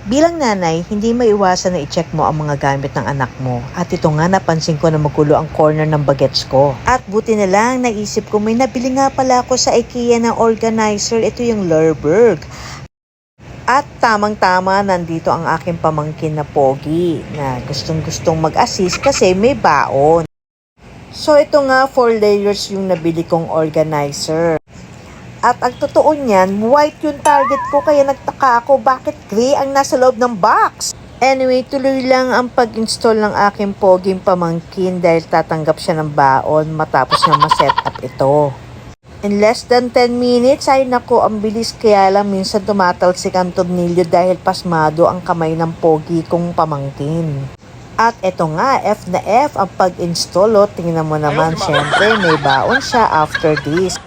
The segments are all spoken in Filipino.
Bilang nanay, hindi maiwasan na i-check mo ang mga gamit ng anak mo. At ito nga, napansin ko na magulo ang corner ng bagets ko. At buti na lang, naisip ko may nabili nga pala ako sa IKEA ng organizer. Ito yung Lerberg. At tamang-tama, nandito ang aking pamangkin na pogi na gustong-gustong mag-assist kasi may baon. So ito nga, 4 layers yung nabili kong organizer. At ang totoo niyan, white yung target ko kaya nagtaka ako bakit gray ang nasa loob ng box. Anyway, tuloy lang ang pag-install ng aking poging pamangkin dahil tatanggap siya ng baon matapos niya ma-set up ito. In less than 10 minutes, ay nako, ang bilis, kaya lang minsan tumatalsik ang tornilyo dahil pasmado ang kamay ng pogi kong pamangkin. At eto nga, F na F ang pag-install. Tingnan mo naman, syempre may baon siya after this.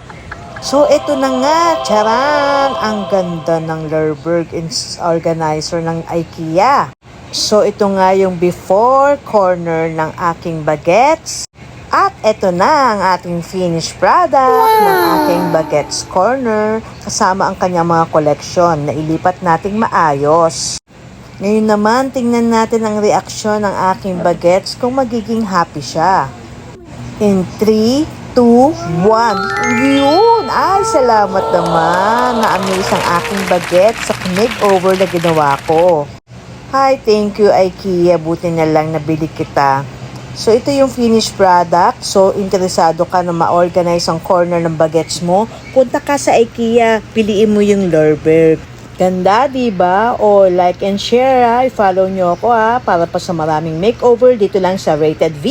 So, ito na nga, charan! Ang ganda ng Lerberg organizer ng IKEA. So, ito nga yung before corner ng aking bagets. At ito na ang ating finished product ng aking bagets corner. Kasama ang kanyang mga koleksyon na ilipat nating maayos. Ngayon naman, tingnan natin ang reaksyon ng aking bagets kung magiging happy siya. In 3, 2, 1. Yun! Ay, salamat naman. Na-amaze ang aking baget sa makeover na ginawa ko. Hi, thank you IKEA. Buti na lang nabili kita. So, ito yung finished product. So, interesado ka na ma-organize ang corner ng bagets mo? Punta ka sa IKEA. Piliin mo yung Lerberg. Ganda, diba? O, like and share, ha? I-follow nyo ako, ha? Para pa sa maraming makeover dito lang sa Rated V.